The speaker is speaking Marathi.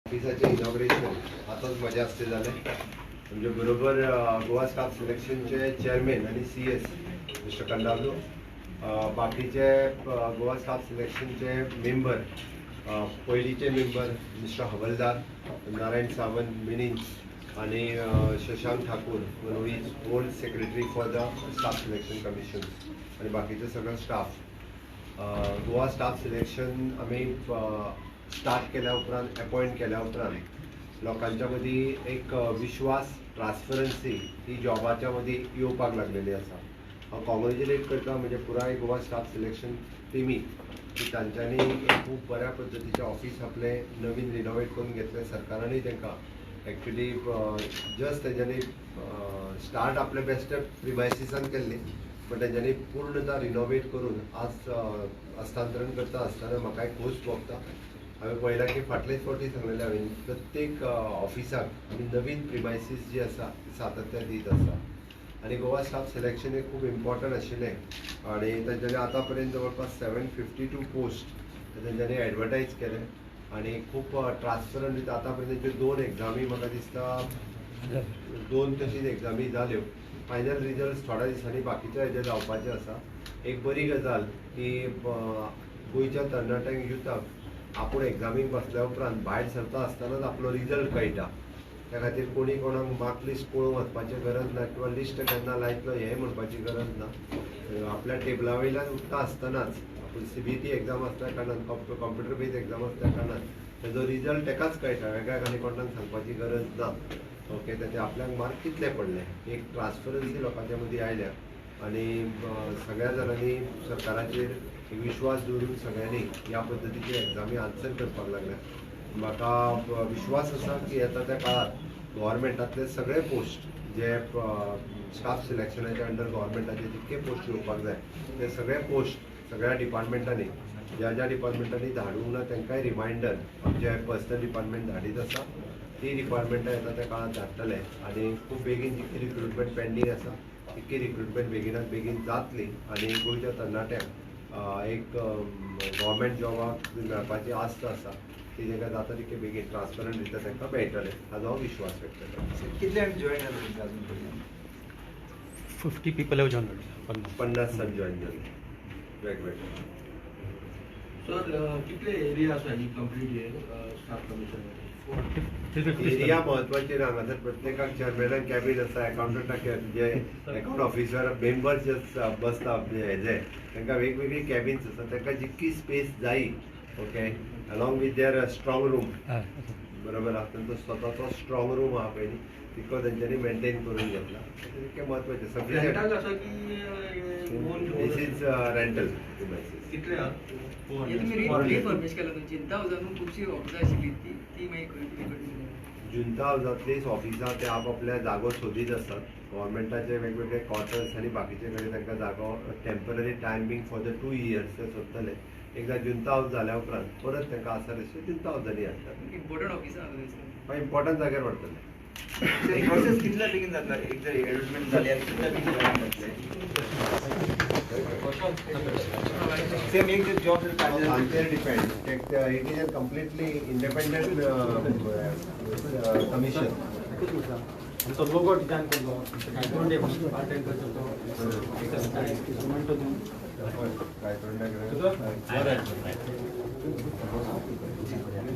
ऑफिसाचे इनॉग्रेशन आताच माझ्या हस्ते झाले. म्हणजे बरोबर गोवा स्टाफ सिलेक्शनचे चेअरमॅन आणि CS मिस्टर कंडावलो, बाकीचे गोवा स्टाफ सिलेक्शनचे मेंबर, पयलींचे मेंबर मिस्टर हवलदार, नारायण सावंत मिनिन्स आणि Shashank Thakur one is old secretary for the staff selection commission आणि बाकीचे सगळं स्टाफ. गोवा स्टाफ सिलेक्शन आम्ही स्टार्ट केल्या उपरांत, अपॉइंट केल्या उपरांत लोकांच्या मदीं एक विश्वास, ट्रान्सपरन्सी ही जॉबाच्या मदीं येवपाक लागलेली आसा. हांव कॉंग्रेच्युलेट करता म्हणजे पुराय गोवा स्टाफ सिलेक्शन टिमी की तांच्यांनी खूब बऱ्या पद्दतीचे ऑफिस आपले नवीन रिनोवेट करून घेतले. सरकारानूय तांकां एक्चुली जस्ट तेंच्यांनी स्टार्ट आपले बेस्ट प्रिमायसिसान केल्ली, बट तेंच्यांनी पूर्णतः रिनोवेट करून आज हस्तांतरण करता आसतना म्हाका एक खोस भोगता. हांवें पळयलां की फाटलेच फावटी सांगलेलें हांवें प्रत्येक ऑफिसाक आमी नवीन प्रिमायसीस जी आसा ती सातत्यान दीत आसा. आणि गोवा स्टाफ सिलेक्शन हे खूब इम्पॉर्टंट आशिल्लें आणि तेंच्यांनी आतां पर्यंत जवळपास 752 पोस्ट तेंच्यांनी एडवर्टायज केले आणि खूब ट्रान्सपरंट. आतां पर्यंत 2 एग्जामी म्हाका दिसता 2 तशीच एग्जामी जाल्यो. फायनल रिजल्ट थोड्या दिसांनी बाकीच्या हेजे जावपाचे आसा. एक बरी गजाल की गोंयच्या तरणाट्यांक युथाक आपूण एग्जामीक बसल्या उपरांत भायर सरता आसतनाच आपलो रिजल्ट कळटा. त्या खातीर कोणी कोणाक मार्क लिस्ट पळोवंक वचपाची गरज ना किंवा लिस्ट केन्ना लायतलो हें म्हणपाची गरज ना. आपल्या टेबला वयल्यान उठता आसतनाच आपूण CBT एग्जाम आसल्या कारणान, कॉम्प्युटर बेज एग्जाम आसल्या कारणान तेजो रिजल्ट ताकाच कळटा, वेगळ्याक आनी कोणाक सांगपाची गरज ना. ओके, ताचे आपल्याक मार्क कितले पडले एक ट्रान्सपरन्सी लोकांच्या मदीं आयल्या आणि सगळ्या जाणांनी सरकाराचेर विश्वास दवरून सगळ्यांनी ह्या पद्दतीची एग्जामी आन्सर करपाक लागल्या. म्हाका विश्वास आसा की येता त्या काळात गव्हर्मेंटातले सगळे पोस्ट जे स्टाफ सिलेक्शनाच्या अंडर गव्हर्मेंटाचे जितके पोस्ट येवपाक जाय ते सगळे पोस्ट सगळ्या डिपार्टमेंटांनी ज्या डिपार्टमेंटांनी धाडूंक ना तांकांय रिमायंडर आमचे पर्सनल डिपार्टमेंट धाडीत आसा. ती डिपार्टमेंटां येता त्या काळात धाडटले आणि खूब बेगीन जितकी रिक्रुटमेंट पेंडींग आसा तितकी रिक्रुटमेंट बेगिनात बेगीन जातली आणि गोंयच्या तरणाट्यांक एक गव्हर्मेंट जॉबाक मेळपाची आस्त आसा ती तांकां जाता तितके बेगीन ट्रान्सपरंट रित्या तांकां मेळटलें हाजो हांव विश्वास व्यक्त करता. कितले जॉईन जाले अजून पर्यंत? 50 people have joined. 50 जॉईन जाले वेगवेगळे. सर कितले एरिया आसा ही कंप्लीट स्टाफ कमिशन? एरिया महत्वाचे ना. हांगासर प्रत्येकाक चेअरमॅनाक कॅबिन आसा, अकाउंटंटाक जे अकाउंट ऑफिसर मेंबर्स जे बसता हेजे तांकां वेगवेगळी कॅबिन्स आसा. तांकां जितकी स्पेस जायी, okay, along with their strong room, बरोबर आहा, तांचो स्वताचो स्ट्रॉंग रूम आहा पळय तितको तेंच्यांनी मेंटेन करून घेतला. तितकें महत्वाचें. Sufficient this is rental premises. कितले आहा? जुंता हावजांतलीच ऑफिसां ते आपल्या जागो सोदीत आसतात. गव्हर्मेंटाचे वेगवेगळे क्वॉर्टर्स आनी बाकीचे कडेन तांकां जागो temporary timing for the 2 years ते सोदतले. एकदां जुंता हावज जाल्या उपरांत परत तांकां आसा तशें जुंता हावजांनी हाडटात. इम्पॉर्टंट ऑफिसां इम्पॉर्टंट जाग्यार व्हरतले. प्रोसेस कितल्या बेगीन जातला? एक जर एडवर्टायजमेंट जाली आनी कितल्या बेगीन जॉईन जातले? सेम एक जर जॉब आमचेर depend. It is a completely independent commission. तो लोगो डिजाइन कर दो, पार्ट टाइम कर दो, इंस्ट्रूमेंट दो, काय